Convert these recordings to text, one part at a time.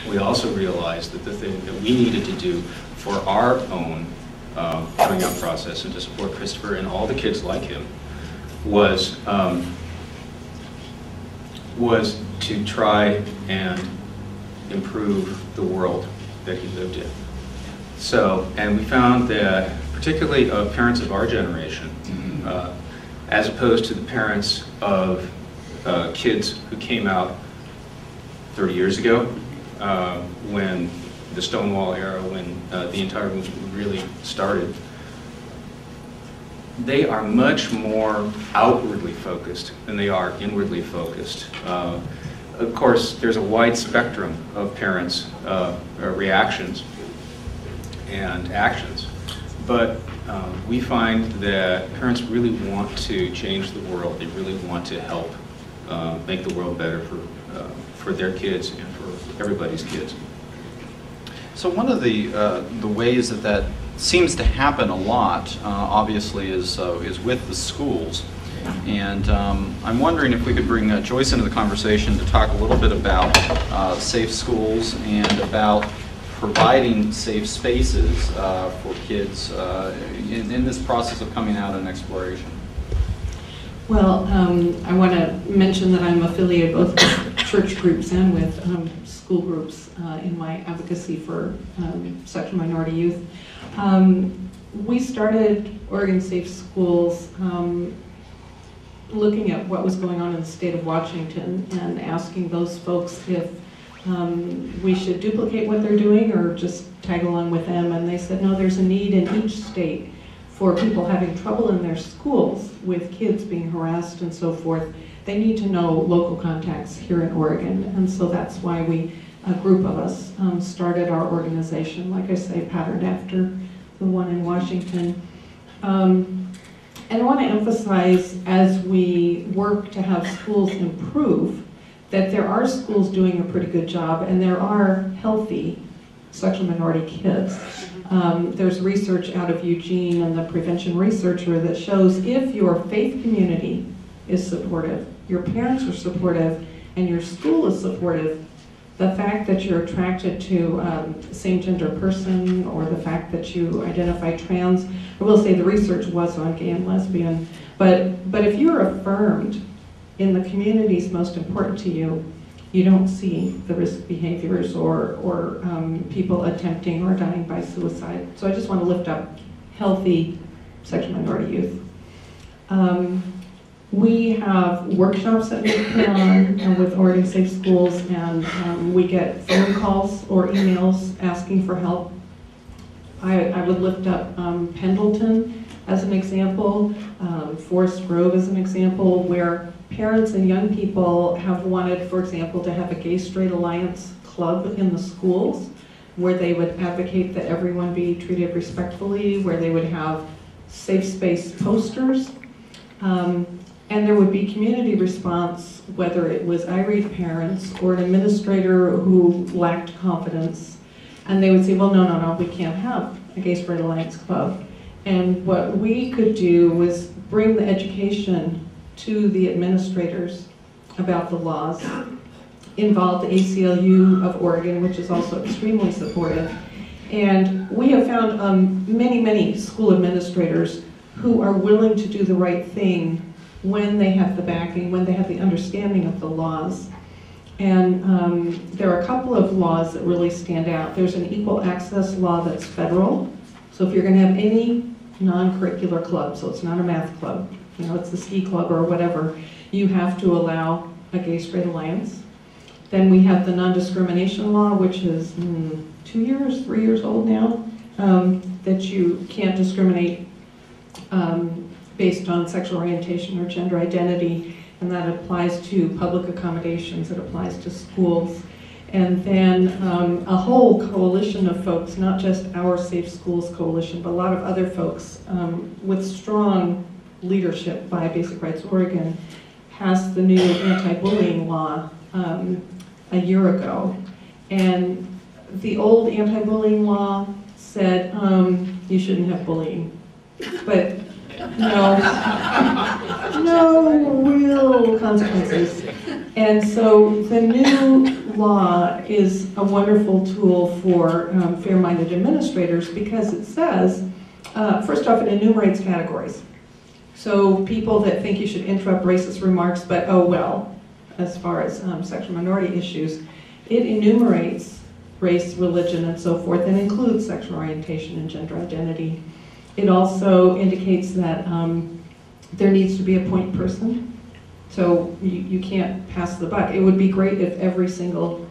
we also realized that the thing that we needed to do for our own coming out process and to support Christopher and all the kids like him was to try and improve the world that he lived in. So, and we found that particularly parents of our generation, as opposed to the parents of kids who came out 30 years ago, when the Stonewall era, when the entire movement really started, they are much more outwardly focused than they are inwardly focused. Of course, there's a wide spectrum of parents' reactions and actions, but we find that parents really want to change the world. They really want to help make the world better for their kids and for everybody's kids. So one of the ways that seems to happen a lot, obviously, is with the schools. And I'm wondering if we could bring Joyce into the conversation to talk a little bit about safe schools and about providing safe spaces for kids in this process of coming out and exploration. Well, I want to mention that I'm affiliated both with church groups and with school groups in my advocacy for sexual minority youth. We started Oregon Safe Schools looking at what was going on in the state of Washington and asking those folks if we should duplicate what they're doing or just tag along with them. And they said, no, there's a need in each state for people having trouble in their schools with kids being harassed and so forth. They need to know local contacts here in Oregon. And so that's why we, a group of us, started our organization, like I say, patterned after the one in Washington. And I want to emphasize, as we work to have schools improve, that there are schools doing a pretty good job, and there are healthy sexual minority kids. There's research out of Eugene and the prevention researcher that shows if your faith community is supportive, your parents are supportive, and your school is supportive, the fact that you're attracted to a same-gender person or the fact that you identify trans, I will say the research was on gay and lesbian, but if you're affirmed in the communities most important to you, you don't see the risk behaviors or people attempting or dying by suicide. So I just want to lift up healthy sexual minority youth. We have workshops that we put on with Oregon Safe Schools, and we get phone calls or emails asking for help. I would lift up Pendleton as an example, Forest Grove as an example, where parents and young people have wanted, for example, to have a gay-straight alliance club in the schools where they would advocate that everyone be treated respectfully, where they would have safe space posters. And there would be community response, whether it was irate parents or an administrator who lacked confidence. And they would say, well, no, we can't have a gay-straight alliance club. And what we could do was bring the education to the administrators about the laws, involve the ACLU of Oregon, which is also extremely supportive. And we have found many school administrators who are willing to do the right thing when they have the backing, when they have the understanding of the laws. And there are a couple of laws that really stand out. There's an equal access law that's federal. So if you're going to have any non-curricular club, so it's not a math club, you know, it's the ski club or whatever, you have to allow a gay-straight alliance. Then we have the non-discrimination law, which is 3 years old now, that you can't discriminate based on sexual orientation or gender identity, and that applies to public accommodations, it applies to schools. And then a whole coalition of folks, not just our Safe Schools Coalition, but a lot of other folks with strong leadership by Basic Rights Oregon, passed the new anti-bullying law a year ago. And the old anti-bullying law said you shouldn't have bullying. But no real consequences. And so the new law is a wonderful tool for fair-minded administrators because it says, first off, it enumerates categories. So people that think you should interrupt racist remarks, but oh well, as far as sexual minority issues, it enumerates race, religion, and so forth, and includes sexual orientation and gender identity. It also indicates that there needs to be a point person. So you can't pass the buck. It would be great if every single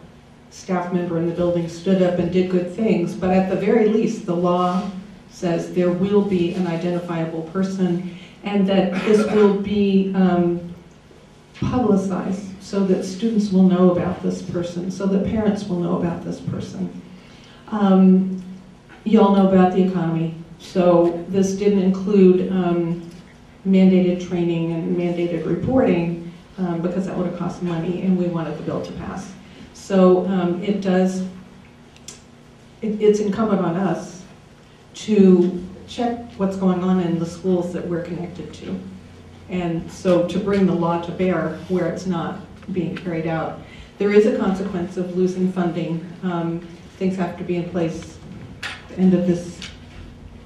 staff member in the building stood up and did good things, but at the very least, the law says there will be an identifiable person and that this will be publicized so that students will know about this person, so that parents will know about this person. You all know about the economy, so this didn't include mandated training and mandated reporting because that would have cost money and we wanted the bill to pass. So it's incumbent on us to check what's going on in the schools that we're connected to. And so to bring the law to bear where it's not being carried out. There is a consequence of losing funding. Things have to be in place at the end of this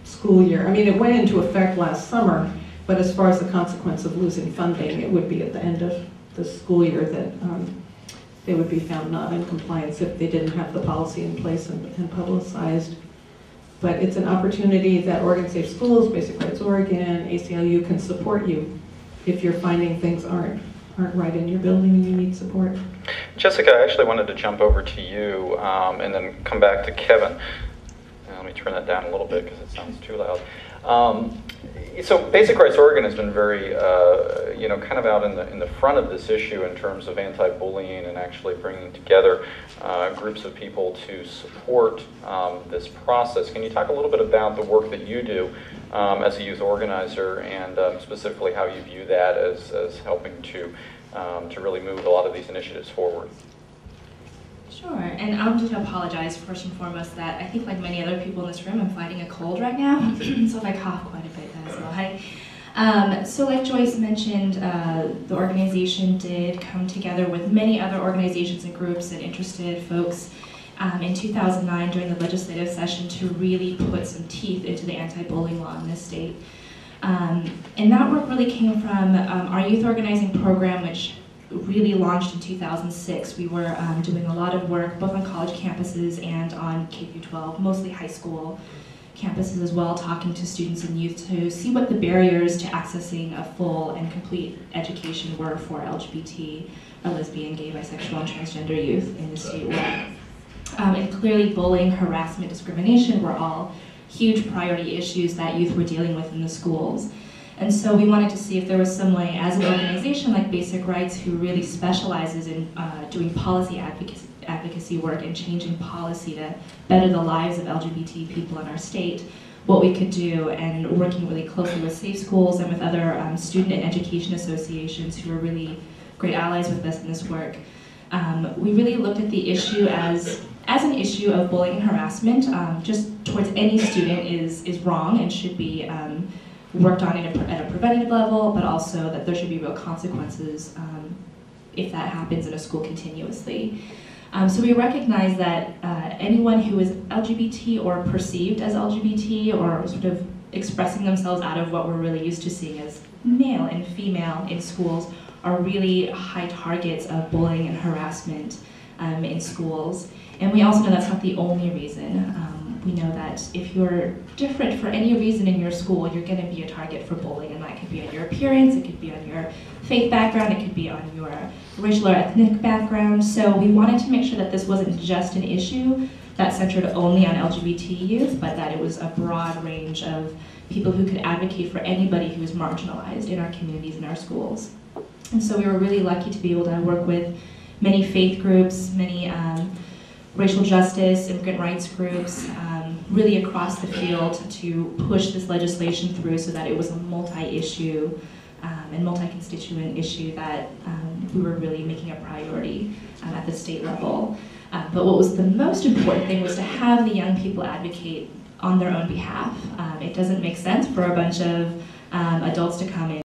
school year. I mean, it went into effect last summer, but as far as the consequence of losing funding, it would be at the end of the school year that they would be found not in compliance if they didn't have the policy in place and publicized. But it's an opportunity that Oregon Safe Schools, Basic Rights Oregon, ACLU can support you if you're finding things aren't right in your building and you need support. Jessica, I actually wanted to jump over to you and then come back to Kevin. Let me turn that down a little bit because it sounds too loud. So Basic Rights Oregon has been very, kind of out in the front of this issue in terms of anti-bullying and actually bringing together groups of people to support this process. Can you talk a little bit about the work that you do as a youth organizer and specifically how you view that as helping to really move a lot of these initiatives forward? Sure, and I'm just going to apologize first and foremost that I think like many other people in this room, I'm fighting a cold right now, so if I cough quite a bit, that is why. So like Joyce mentioned, the organization did come together with many other organizations and groups and interested folks in 2009 during the legislative session to really put some teeth into the anti-bullying law in this state. And that work really came from our youth organizing program, which really launched in 2006. We were doing a lot of work both on college campuses and on K-12, mostly high school campuses as well, talking to students and youth to see what the barriers to accessing a full and complete education were for LGBT, or lesbian, gay, bisexual, and transgender youth in the state were. And clearly bullying, harassment, discrimination were all huge priority issues that youth were dealing with in the schools. And so we wanted to see if there was some way, as an organization like Basic Rights, who really specializes in doing policy advocacy work and changing policy to better the lives of LGBT people in our state, what we could do, and working really closely with Safe Schools and with other student and education associations who are really great allies with us in this work. We really looked at the issue as an issue of bullying and harassment, just towards any student is wrong and should be worked on at a preventative level, but also that there should be real consequences if that happens in a school continuously. So we recognize that anyone who is LGBT or perceived as LGBT or sort of expressing themselves out of what we're really used to seeing as male and female in schools are really high targets of bullying and harassment in schools. And we also know that's not the only reason. We know that if you're different for any reason in your school, you're going to be a target for bullying, and that could be on your appearance, it could be on your faith background, it could be on your racial or ethnic background. So we wanted to make sure that this wasn't just an issue that centered only on LGBT youth, but that it was a broad range of people who could advocate for anybody who is marginalized in our communities and our schools. And so we were really lucky to be able to work with many faith groups, many racial justice, immigrant rights groups, really across the field to push this legislation through so that it was a multi-issue and multi-constituent issue that we were really making a priority at the state level. But what was the most important thing was to have the young people advocate on their own behalf. It doesn't make sense for a bunch of adults to come in